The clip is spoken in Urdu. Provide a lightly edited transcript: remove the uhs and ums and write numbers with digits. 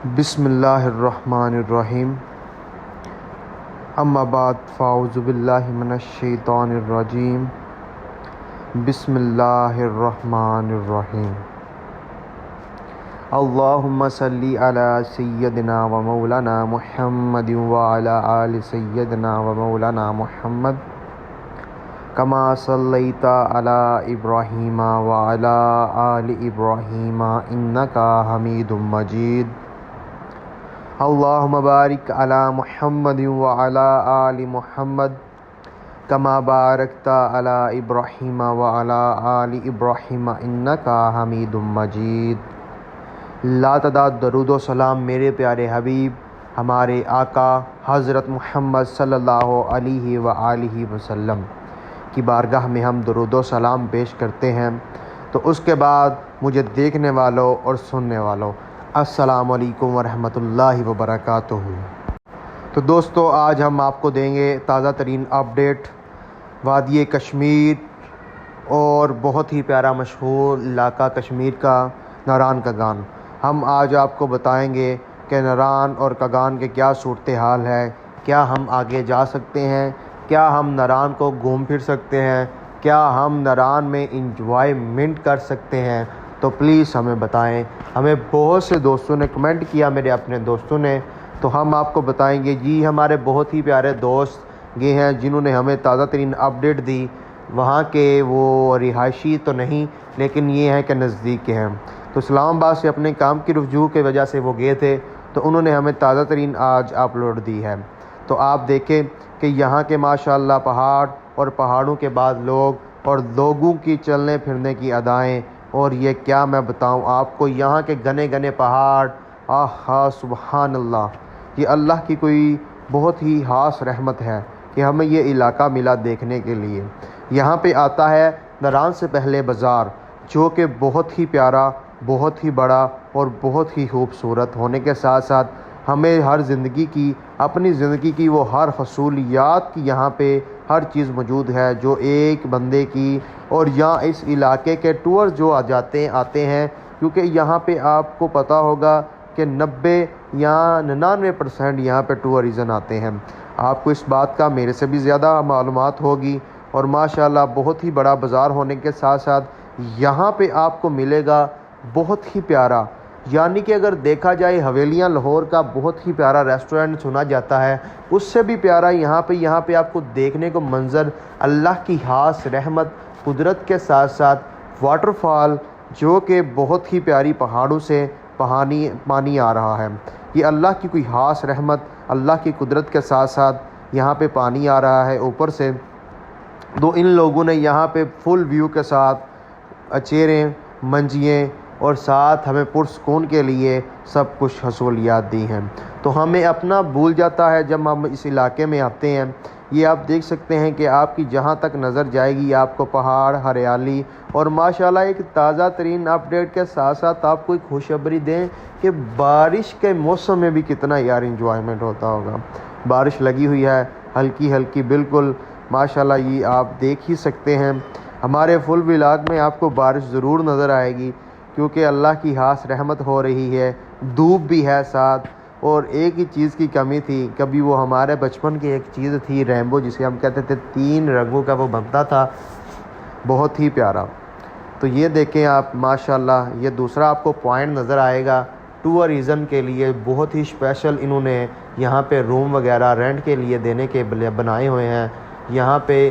بسم اللہ الرحمن الرحیم اما بعد فاعوذ باللہ من الشیطان الرجیم بسم اللہ الرحمن الرحیم اللہم صلی علی سیدنا و مولانا محمد وعلی آل سیدنا و مولانا محمد کما صلیت علی ابراہیم وعلی آل ابراہیم انکا حمید مجید اللہم بارک علی محمد وعلی آل محمد کما بارکت علی ابراہیم وعلی آل ابراہیم انکا حمید مجید۔ لاتعداد درود و سلام میرے پیارے حبیب ہمارے آقا حضرت محمد صلی اللہ علیہ وآلہ وسلم کی بارگاہ میں ہم درود و سلام پیش کرتے ہیں۔ تو اس کے بعد مجھے دیکھنے والوں اور سننے والوں السلام علیکم ورحمۃ اللہ وبرکاتہ۔ تو دوستو، آج ہم آپ کو دیں گے تازہ ترین اپڈیٹ وادی کشمیر اور بہت ہی پیارا مشہور علاقہ کشمیر کا ناران کاگان۔ ہم آج آپ کو بتائیں گے کہ ناران اور کاگان کے کیا صورتحال ہے، کیا ہم آگے جا سکتے ہیں، کیا ہم ناران کو گھوم پھر سکتے ہیں، کیا ہم ناران میں انجوائمنٹ کر سکتے ہیں۔ تو پلیز ہمیں بتائیں۔ ہمیں بہت سے دوستوں نے کمنٹ کیا، میرے اپنے دوستوں نے، تو ہم آپ کو بتائیں گے۔ جی، ہمارے بہت ہی پیارے دوست یہ ہیں جنہوں نے ہمیں تازہ ترین اپڈیٹ دی۔ وہاں کے وہ رہائشی تو نہیں، لیکن یہ ہے کہ نزدیک کے ہیں۔ تو اسلام آباد سے اپنے کام کی رجوع کی وجہ سے وہ گئے تھے، تو انہوں نے ہمیں تازہ ترین آج اپلوڈ دی ہے۔ تو آپ دیکھیں کہ یہاں کے ماشاءاللہ پہاڑ اور پہاڑوں کے بعد لوگ اور لوگوں کی چلنے پھرنے کی ادائیں، اور یہ کیا میں بتاؤں آپ کو، یہاں کے گنے گنے پہاڑ، آہا سبحان اللہ، یہ اللہ کی کوئی بہت ہی خاص رحمت ہے کہ ہمیں یہ علاقہ ملا دیکھنے کے لیے۔ یہاں پہ آتا ہے ناران سے پہلے بازار، جو کہ بہت ہی پیارا، بہت ہی بڑا اور بہت ہی خوبصورت ہونے کے ساتھ ساتھ ہمیں ہر زندگی کی، اپنی زندگی کی وہ ہر حصولیات کی یہاں پہ ہر چیز موجود ہے جو ایک بندے کی، اور یہاں اس علاقے کے ٹور جو آتے ہیں، کیونکہ یہاں پہ آپ کو پتہ ہوگا کہ 90 یا 99% یہاں پہ ٹورزم آتے ہیں۔ آپ کو اس بات کا میرے سے بھی زیادہ معلومات ہوگی، اور ماشاءاللہ بہت ہی بڑا بازار ہونے کے ساتھ ساتھ یہاں پہ آپ کو ملے گا بہت ہی پیارا، یعنی کہ اگر دیکھا جائے حویلیاں لاہور کا بہت ہی پیارا ریسٹورنٹ سنا جاتا ہے، اس سے بھی پیارا یہاں پہ آپ کو دیکھنے کو منظر، اللہ کی خاص رحمت، قدرت کے ساتھ ساتھ واٹر فال، جو کہ بہت ہی پیاری پہاڑوں سے پانی آ رہا ہے۔ یہ اللہ کی کوئی خاص رحمت، اللہ کی قدرت کے ساتھ ساتھ یہاں پہ پانی آ رہا ہے اوپر سے۔ تو ان لوگوں نے یہاں پہ فل ویو کے ساتھ چیریں، منجییں اور ساتھ ہمیں پرسکون کے لیے سب کچھ حصولیات دی ہیں۔ تو ہمیں اپنا بھول جاتا ہے جب ہم اس علاقے میں آتے ہیں۔ یہ آپ دیکھ سکتے ہیں کہ آپ کی جہاں تک نظر جائے گی آپ کو پہاڑ، ہریالی، اور ماشاءاللہ ایک تازہ ترین اپڈیٹ کے ساتھ ساتھ آپ کو ایک خوشخبری دیں کہ بارش کے موسم میں بھی کتنا یار انجوائمنٹ ہوتا ہوگا۔ بارش لگی ہوئی ہے ہلکی ہلکی، بالکل ماشاءاللہ، یہ آپ دیکھ ہی سکتے ہیں۔ ہمارے فل ولاگ میں آپ کو بارش ضرور نظر آئے گی، کیونکہ اللہ کی خاص رحمت ہو رہی ہے، دھوپ بھی ہے ساتھ۔ اور ایک ہی چیز کی کمی تھی، کبھی وہ ہمارے بچپن کی ایک چیز تھی ریمبو، جسے ہم کہتے تھے 3 رنگوں کا وہ بنتا تھا، بہت ہی پیارا۔ تو یہ دیکھیں آپ ماشاءاللہ، یہ دوسرا آپ کو پوائنٹ نظر آئے گا ٹورزم کے لیے بہت ہی اسپیشل انہوں نے یہاں پہ روم وغیرہ رینٹ کے لیے دینے کے بنائے ہوئے ہیں۔ یہاں پہ